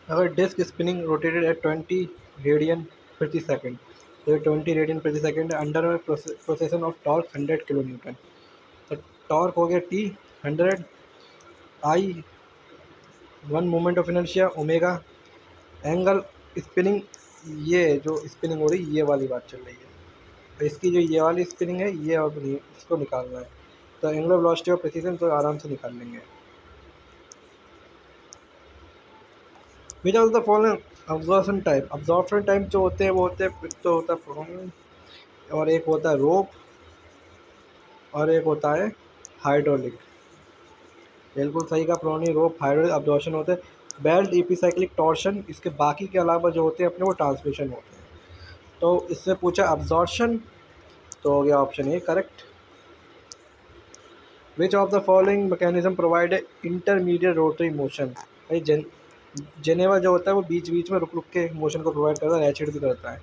अगर disc spinning rotated at 20 radian प्रति second, तो 20 रेडियन प्रति second under precession of torque 100 kilo newton. तो टॉर्क हो गया T 100, I 1 moment of inertia, omega angle spinning, ये जो स्पिनिंग हो रही ये वाली बात चल रही है, तो इसकी जो ये वाली स्पिनिंग है ये अब नहीं, इसको निकालना है। तो एंगुलर वेलोसिटी और प्रेसिजन तो आराम से निकाल लेंगे। Which of the following absorption type जो होते हैं वो होते हैं, एक तो होता है प्रोन और एक होता है रोप और एक होता है हाइड्रोलिक। बिल्कुल सही का, प्रोनी रोप हाइड्रोलिक अब्जॉर्प्शन होते हैं। बेल्ट एपिसाइक्लिक टॉर्शन, इसके बाकी के अलावा जो होते हैं अपने वो ट्रांसमिशन होते हैं। तो इससे पूछा अब्जॉर्प्शन, तो हो गया option A correct. Which of the following mechanism provide intermediate rotary motion. भाई जेनेवा जो होता है वो बीच बीच में रुक रुक के मोशन को प्रोवाइड करता है, रैचिड भी करता है,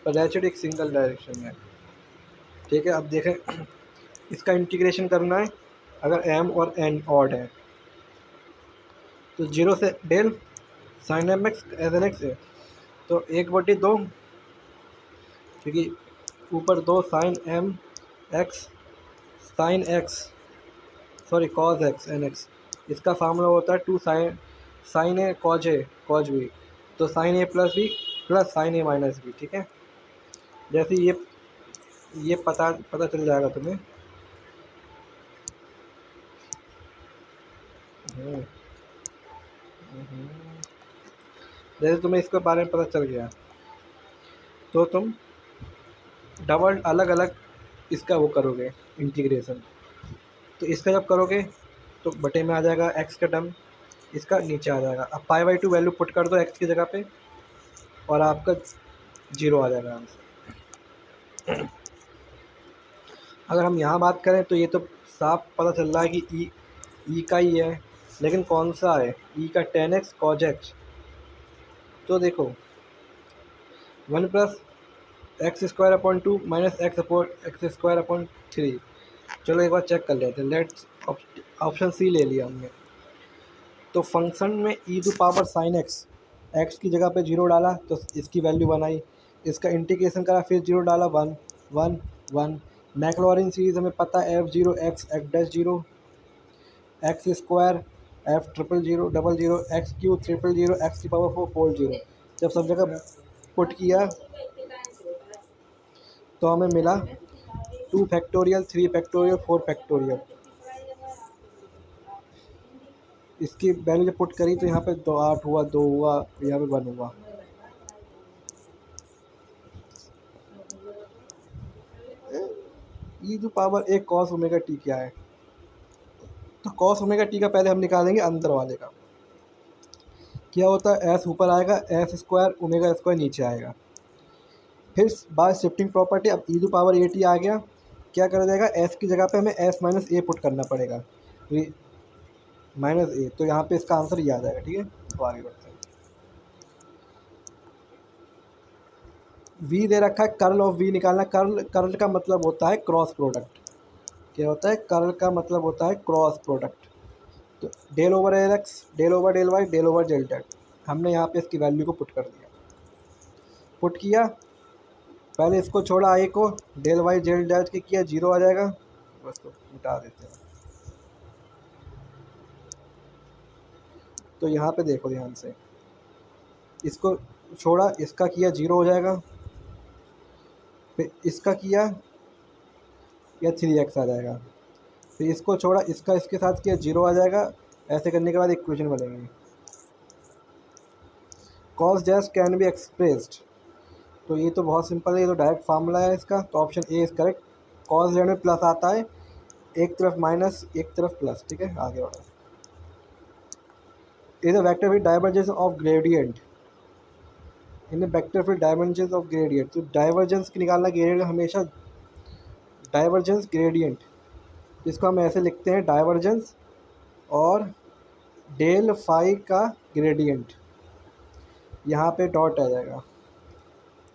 पर रैचिड एक सिंगल डायरेक्शन में। ठीक है, अब देखें इसका इंटीग्रेशन करना है। अगर एम और एन ऑड है तो 0 से del sine M X as N X है, तो 1/2, क्योंकि ऊपर 2 sine M X sine X sorry cos X N X, इसका फार्मूला होता है 2 साइन ए कॉज बी, तो sine A plus B plus sine A minus B. ठीक है, जैसे ये पता पता चल जाएगा तुम्हें। हम्म, हम्म। जैसे तुम्हें इसके बारे में पता चल गया तो तुम डबल अलग अलग इसका वो करोगे इंटीग्रेशन। तो इसका जब करोगे तो बटे में आ जाएगा एक्स का टर्म, इसका नीचे आ जाएगा। अब पाई/2 वैल्यू पुट कर दो एक्स की जगह पे और आपका 0 आ जाएगा आंसर। अगर हम यहाँ बात करें तो ये तो साफ पता चल रहा है कि ई का ही है, लेकिन कौन सा है ई का 10x cos x। तो देखो 1 plus x square upon 2 minus x square upon 3। चलो एक बार चेक कर लेते हैं। लेट्स ऑप्शन सी ले लिया हमने। तो फंक्शन में ई टू पावर साइन एक्स की जगह पे 0 डाला तो इसकी वैल्यू 1 आई, इसका इंटीग्रेशन करा फिर 0 डाला 1 1 1। मैक्लॉरिन सीरीज हमें पता है F0 x x dash 0 x square F triple 0 double 0 x Q triple 0 x की पावर 4 फोर 0। जब सब जगह पुट किया तो हमें मिला 2 फैक्टोरियल 3 फैक्टोरियल 4 फैक्टोरियल। इसकी वैल्यू जब पुट करी तो यहाँ पे 8 हुआ, 2 हुआ, यहाँ पे 1 हुआ। ई टू पावर एक कॉस ओमेगा टी क्या है, तो कॉस ओमेगा टी का पहले हम निकालेंगे अंदर वाले का। क्या होता है, एस ऊपर आएगा, एस स्क्वायर ओमेगा स्क्वायर नीचे आएगा। फिर बाय शिफ्टिंग प्रॉपर्टी अब ई टू पावर ए टी आ गया, क्या कर जाएगा एस की जगह पे हमें एस माइनस ए पुट करना पड़ेगा, माइनस ए, तो यहाँ पे इसका आंसर ये आ जाएगा। ठीक है, तो आगे बढ़ते हैं। वी दे रखा है, कर्ल ऑफ वी निकालना। कर्ल कर्ल का मतलब होता है क्रॉस प्रोडक्ट। क्या होता है, कर्ल का मतलब होता है क्रॉस प्रोडक्ट। तो del over L X del over del Y del over del Z, हमने यहाँ पे इसकी वैल्यू को पुट कर दिया। पुट किया, पहले इसको छोड़ा आई को, डेल वाई डेल जेड के किया, 0 आ जाएगा, बस तो मिटा देते हैं। तो यहाँ पे देखो ध्यान से, इसको छोड़ा, इसका किया 0 हो जाएगा, फिर इसका किया या 3x आ जाएगा, फिर इसको छोड़ा, इसका इसके साथ किया 0 आ जाएगा। ऐसे करने के बाद इक्वेशन बनेगी। Cos dash can be expressed, तो ये तो बहुत सिंपल है, ये तो डायरेक्ट फार्मूला है इसका, तो option A is correct. Cos Z में प्लस आता है, एक तरफ माइनस एक तरफ प्लस। ठीक है, आगे बढ़ो। Is a vector with divergence of gradient in vector field divergence of gradient. तो डाइवर्जेंस की निकालना, ग्रेडियंट हमेशा डाइवर्जेंस ग्रेडियंट, इसको हम ऐसे लिखते हैं डाइवर्जेंस और डेल फाई का ग्रेडियंट, यहाँ पे डॉट आ जाएगा,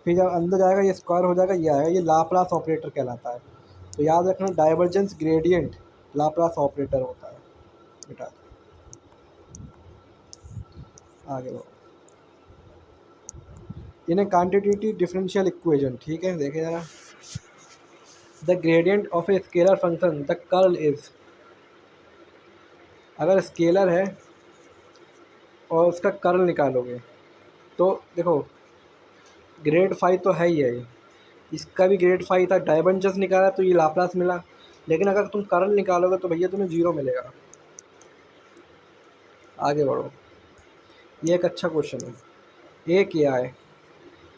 फिर जब अंदर जाएगा ये स्क्वायर हो जाएगा, ये आएगा, ये लाप्लास ऑपरेटर कहलाता है। तो याद रखना डाइवर्जेंस ग्रेडियंट लाप्लास ऑपरेटर होता है बेटा। आगे बढ़ो। इन ए क्वांटिटेटिव डिफरेंशियल इक्वेशन, ठीक है, देखे जरा, the gradient of a scalar function the curl is, अगर स्केलर है और उसका कर्ल निकालोगे तो देखो ग्रेड फाइव तो है ही है, इसका भी ग्रेड फाइव था, डाइवर्जेंस निकाला तो ये लाप्लास मिला, लेकिन अगर तुम कर्ल निकालोगे तो भैया तुम्हें जीरो मिलेगा। आगे बढ़ो, ये एक अच्छा क्वेश्चन है। ए क्या है?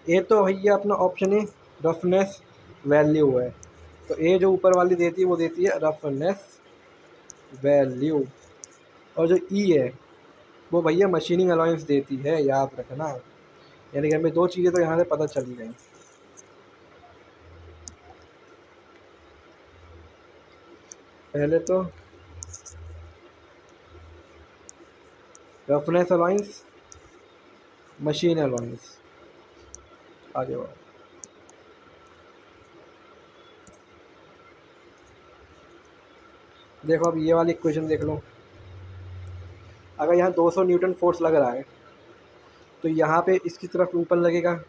ए तो भैया अपना ऑप्शन है रफनेस वैल्यू है, तो ए जो ऊपर वाली देती है वो देती है रफनेस वैल्यू, और जो ई है वो भैया मशीनिंग अलाउंस देती है, याद रखना। यानी कि हमें दो चीज़ें तो यहाँ से पता चली गई। पहले तो रफनेस अलाउंस, मशीन अलाउंस। आगे बढ़ो, देखो अब ये वाली इक्वेशन देख लो। अगर यहाँ 200 न्यूटन फोर्स लग रहा है तो यहाँ पे इसकी तरफ ऊपर लगेगा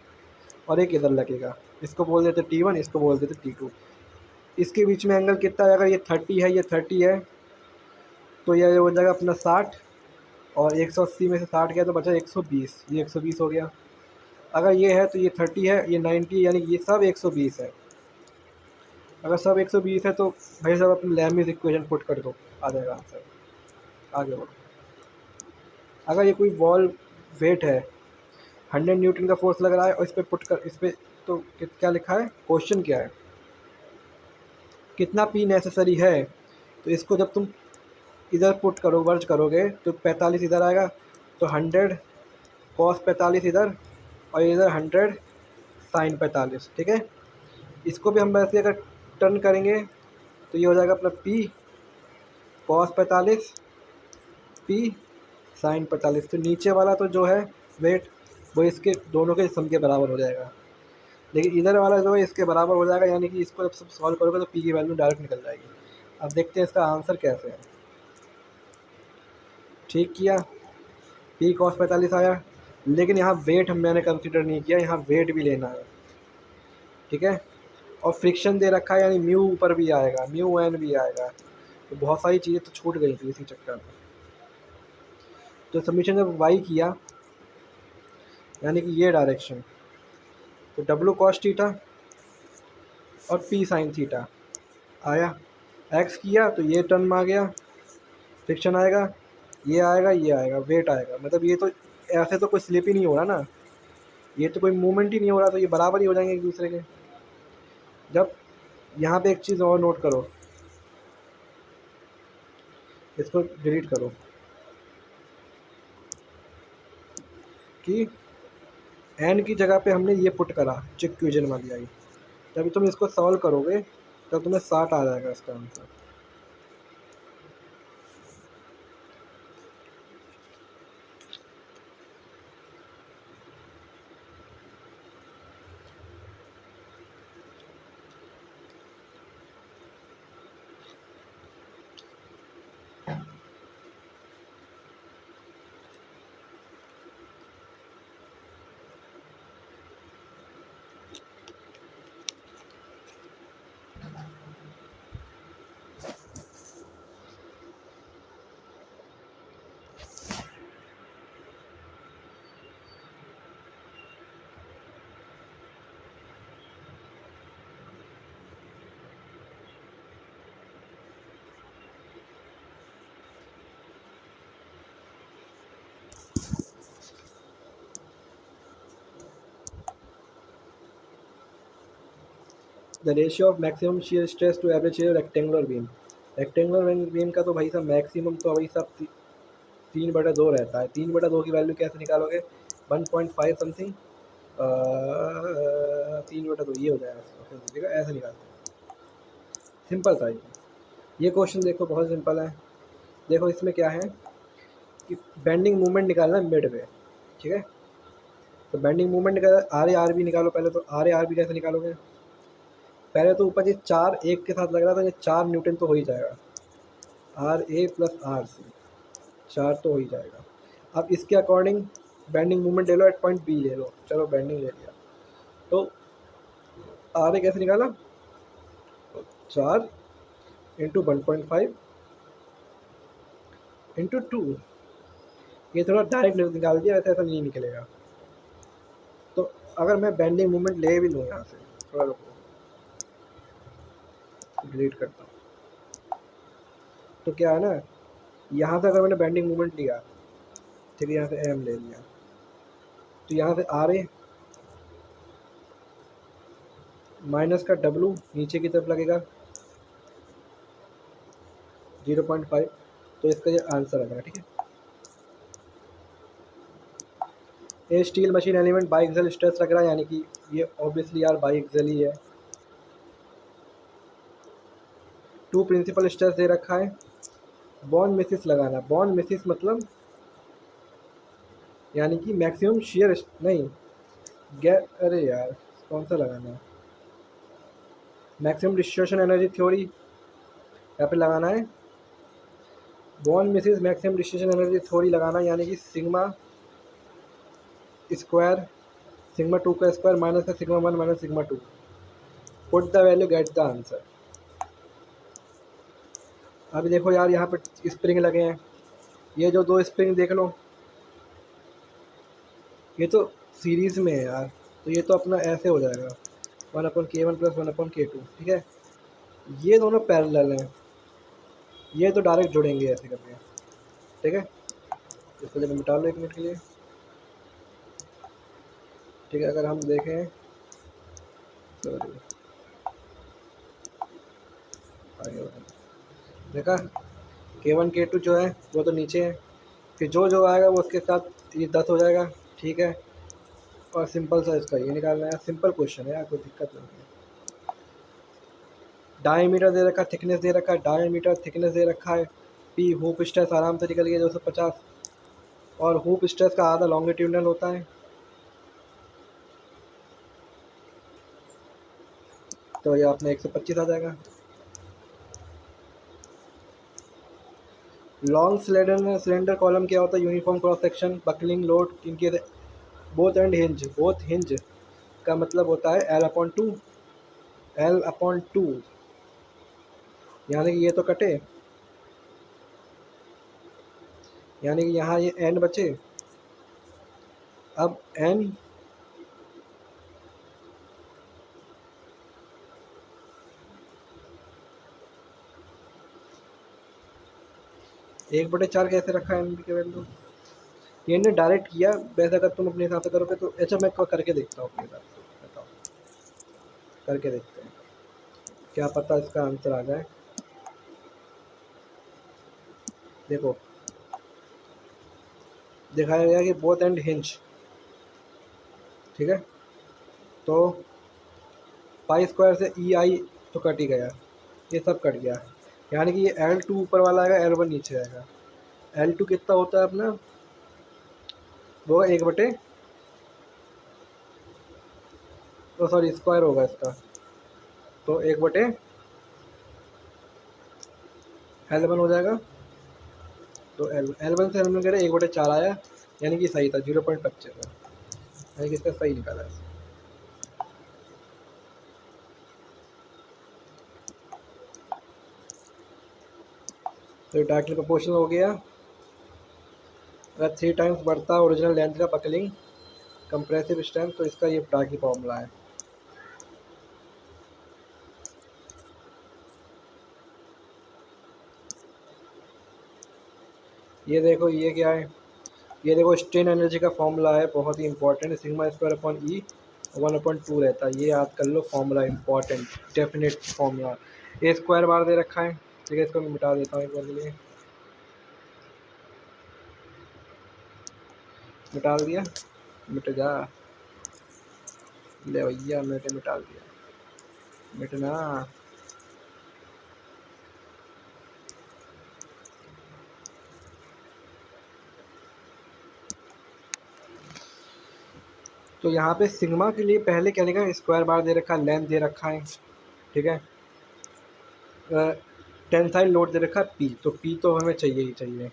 और एक इधर लगेगा, इसको बोल देते T1, इसको बोल देते T2। इसके बीच में एंगल कितना है? अगर ये 30 है, ये 30 है, तो ये हो जाएगा अपना 60, और 180 में से 60 गया तो बचा 120, ये 120 हो गया। अगर ये है तो ये 30 है, ये 90, यानी कि ये सब 120 है। अगर सब 120 है तो भाई साहब अपनी लैमिस इक्वेशन पुट कर दो, आ जाएगा आंसर। आगे बढ़ो, अगर ये कोई वॉल वेट है, 100 न्यूटन का फोर्स लग रहा है, और इस पर पुट कर, इस पर तो क्या लिखा है, क्वेश्चन क्या है, कितना पी नेसेसरी है? तो इसको जब तुम इधर पुट करो, वर्ज करोगे तो 45 इधर आएगा, तो 100 कॉस 45 इधर, और इधर 100 साइन 45, ठीक है। इसको भी हम वैसे अगर टर्न करेंगे तो ये हो जाएगा अपना पी कॉस 45 पी साइन 45, तो नीचे वाला तो जो है वेट वो इसके दोनों के सम के बराबर हो जाएगा, लेकिन इधर वाला जो है इसके बराबर हो जाएगा, यानी कि इसको जब सब सॉल्व करोगे तो पी की वैल्यू डायरेक्ट निकल जाएगी। अब देखते हैं इसका आंसर कैसे है। ठीक किया, पी कॉस 45 आया, लेकिन यहाँ वेट मैंने कंसिडर नहीं किया, यहाँ वेट भी लेना है, ठीक है। और फ्रिक्शन दे रखा है, यानी म्यू ऊपर भी आएगा, म्यू एन भी आएगा, तो बहुत सारी चीज़ें तो छूट गई थी इसी चक्कर में। तो सबमिशन जब वाई किया, यानी कि ये डायरेक्शन, तो डब्लू कॉस थीटा और पी साइन थीटा आया। एक्स किया तो ये टर्म आ गया, फ्रिक्शन आएगा, ये आएगा, ये आएगा, वेट आएगा, मतलब ये तो ऐसे तो कोई स्लिप ही नहीं हो रहा ना, ये तो कोई मूवमेंट ही नहीं हो रहा, तो ये बराबर ही हो जाएंगे एक दूसरे के। जब यहाँ पे एक चीज़ और नोट करो, इसको डिलीट करो, कि एन की जगह पे हमने ये पुट करा, जो इक्वेशन वाली आई, जब तुम इसको सॉल्व करोगे तब तुम्हें 60 आ जाएगा इसका answer. The ratio of maximum shear stress to average shear rectangular beam, rectangular beam का तो भाई साहब मैक्सिमम तो भाई साहब 3/2 रहता है। 3/2 की वैल्यू कैसे निकालोगे? 1.5 समथिंग, 3/2 ये हो जाएगा, ऐसे निकालते हैं। सिंपल था ये क्वेश्चन, देखो बहुत सिंपल है। देखो इसमें क्या है कि बेंडिंग मूवमेंट निकालना है मिड पे, ठीक है। तो बेंडिंग मूवमेंट निकाल, आर ए आर बी निकालो पहले। तो आर ए आर बी कैसे निकालोगे? पहले तो ऊपर ये 4 एक के साथ लग रहा था, ये 4 न्यूटन तो हो ही जाएगा, R A plus R C, 4 तो हो ही जाएगा। अब इसके अकॉर्डिंग बेंडिंग मोमेंट ले लो एट पॉइंट बी ले लो, चलो बेंडिंग ले लिया। तो आर ए कैसे निकाला, 4 × 1.5 × 2। ये थोड़ा डायरेक्ट निकाल दिया, ऐसा ऐसा नहीं निकलेगा। तो अगर मैं बेंडिंग मोमेंट ले भी लूँ यहाँ से, थोड़ा रुको डिलीट करता हूँ, तो क्या है ना, यहाँ से अगर मैंने बेंडिंग मोमेंट लिया, ठीक है, यहाँ से एम ले लिया, तो यहाँ से आर ए माइनस का डब्लू नीचे की तरफ लगेगा 0.5, तो इसका ये आंसर आ जाएगा। ठीक है, ये steel machine element by axle stress लग रहा है, यानी कि ये ऑब्वियसली यार बाई एक्सल ही है। 2 प्रिंसिपल स्ट्रेस दे रखा है, बॉन्ड मिसिस लगाना। बॉन्ड मिसिस मतलब यानी कि मैक्सिमम शेयर नहीं गैप, अरे यार कौन सा लगाना है, मैक्सिमम डिस्ट्रीब्यूशन एनर्जी थ्योरी यहाँ पे लगाना है। Bond Mrs maximum distribution energy theory लगाना, यानी कि सिग्मा स्क्वायर, सिग्मा 2 का स्क्वायर माइनस का sigma 1 minus sigma 2, put the value get the answer. अभी देखो यार यहाँ पे स्प्रिंग लगे हैं, ये जो 2 स्प्रिंग देख लो, ये तो सीरीज़ में है यार, तो ये तो अपना ऐसे हो जाएगा 1/k1 + 1/k2। ठीक है, ये दोनों पैरेलल हैं, ये तो डायरेक्ट जुड़ेंगे ऐसे करके। ठीक है, इसको जब मिटा लो 1 मिनट के लिए। ठीक है, अगर हम देखें, सॉरी देखा, k1 k2 जो है वो तो नीचे है, फिर जो जो आएगा वो उसके साथ ये 10 हो जाएगा। ठीक है, और सिंपल सा इसका ये निकालना है, सिंपल क्वेश्चन है यार, कोई दिक्कत नहीं है। डायमीटर दे रखा है, थिकनेस दे रखा है, डायमीटर थिकनेस दे रखा है, पी हुप स्ट्रेस आराम से निकल गया 250, और हुप स्ट्रेस का आधा लॉन्गिट्यूडनल होता है, तो ये अपने 125 आ जाएगा। लॉन्ग सिलेंडर कॉलम क्या होता है, uniform cross section, buckling load इनके both end hinge, both hinge का मतलब होता है L/2, L/2, यानी कि ये तो कटे, यानी कि यहाँ ये एन बचे, अब एन एक बटे चार कैसे रखा है एन की वैल्यू, ये ने डायरेक्ट किया, वैसे अगर तुम अपने हिसाब से करोगे तो अच्छा मैं करके देखता हूँ अपने हिसाब से, बताओ करके देखते हैं, क्या पता इसका आंसर आ जाए। देखो दिखाया गया कि बोथ एंड हिंज, ठीक है, तो पाई स्क्वायर से ई आई तो कट ही गया, ये सब कट गया, यानी कि ये L2 ऊपर वाला आएगा, L1 नीचे आएगा। L2 कितना होता है अपना, वो 1/, तो सॉरी स्क्वायर होगा इसका, तो 1/L1 हो जाएगा, तो L1 से L1 करे 1/4 आया, यानी कि सही था 0.25, यानी कि इसका सही निकाला है। तो डायरेक्टली प्रोपोर्शनल हो गया, अगर 3 टाइम्स बढ़ता है ओरिजिनल लेंथ का बकलिंग कंप्रेसिव स्ट्रेंथ, तो इसका ये डार्की फॉर्मूला है। ये देखो ये क्या है, ये देखो स्ट्रेन एनर्जी का फॉर्मूला है, बहुत ही इंपॉर्टेंट, सिग्मा स्क्वायर अपॉन ई 1/2 रहता है, ये याद कर लो फॉर्मूला इंपॉर्टेंट डेफिनेट फॉर्मूला। ए स्क्वायर बार दे रखा है, ठीक है, इसको मैं मिटा देता हूँ एक बार के लिए, मिटा दिया, मिट जा, ले भैया मैंने मिटा दिया, मिटना। तो यहाँ पे सिग्मा के लिए पहले क्या लिखा है, स्क्वायर बार दे रखा है, लेंथ दे रखा है, ठीक है, टेंसाइल लोड दे रखा है पी, तो पी तो हमें चाहिए ही चाहिए,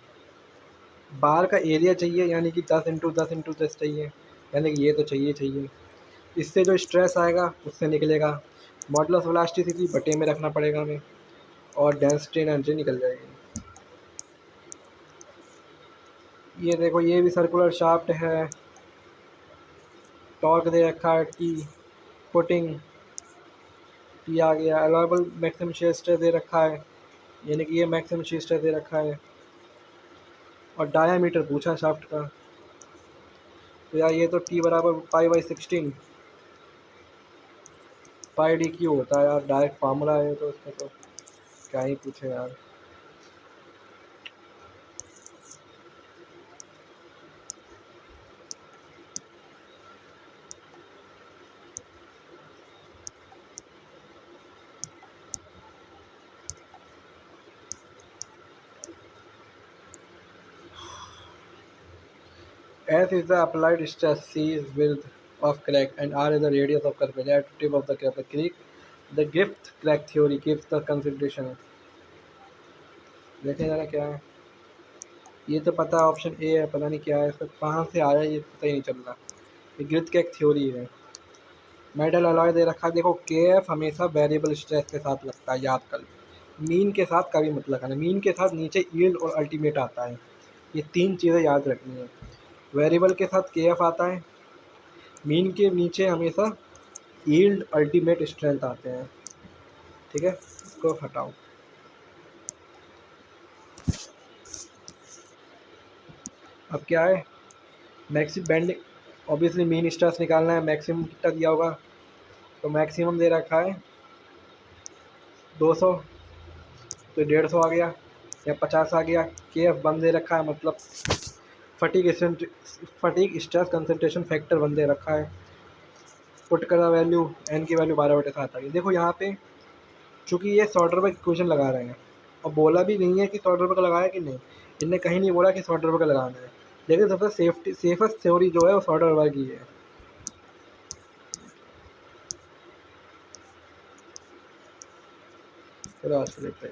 बार का एरिया चाहिए, यानी कि 10 × 10 × 10 चाहिए, यानी कि ये तो चाहिए चाहिए। इससे जो स्ट्रेस आएगा उससे निकलेगा। मॉडुलस ऑफ इलास्टिसिटी बटे में रखना पड़ेगा हमें, और डेंसिटी एनर्जी निकल जाएगी। ये देखो, ये भी सर्कुलर शाफ्ट है, टॉर्क दे रखा है टी, पुटिंग टी आ गया, अलाउबल मैक्सिमम शेयर स्ट्रेस दे रखा है, यानी कि ये मैक्सिमम शेयर स्ट्रेस दे रखा है, और डायामीटर पूछा शाफ्ट का। तो यार ये तो टी बराबर π/16 π/dq होता है यार, डायरेक्ट फार्मूला है तो उसमें तो क्या ही पूछे यार। S is the applied stress, C is width of crack, and R is the radius of curvature at the tip of the crack. The Griffith crack theory gives the concentration. देखें जरा क्या है। ये तो पता ऑप्शन ए है, पता नहीं क्या है इसका, कहाँ से आया ये पता ही नहीं चल रहा। ये ग्रिफ्थ क्रैक थ्योरी है। मेटल अलॉय दे रखा है, देखो के एफ हमेशा वेरिएबल स्ट्रेस के साथ लगता है, याद कर लो। मीन के साथ कभी मत लगाना, मीन के साथ नीचे यील्ड और अल्टीमेट आता है, ये तीन चीज़ें याद रखनी है। वेरिएबल के साथ के एफ आता है, मीन के नीचे हमेशा यील्ड अल्टीमेट स्ट्रेंथ आते हैं। ठीक है, इसको हटाओ। अब क्या है, maxim bending, obviously mean stress निकालना है, मैक्सिमम कितना दिया होगा, तो मैक्सिमम दे रखा है 200, तो 150 आ गया या 50 आ गया। के एफ वन दे रखा है, मतलब fatigue stress concentration factor one दे रखा है। पुट करा वैल्यू, एन की वैल्यू 12/7 आ गई। देखो यहाँ पे चूँकि ये सॉल्डरबर्ग इक्वेशन लगा रहे हैं, और बोला भी नहीं है कि सॉल्डरबर्ग लगाया कि नहीं, इनने कहीं नहीं बोला कि सॉल्डरबर्ग लगाना है, लेकिन सबसे सेफेस्ट थ्योरी जो है वो सॉल्डरबर्ग ही है। चलो आज के लिए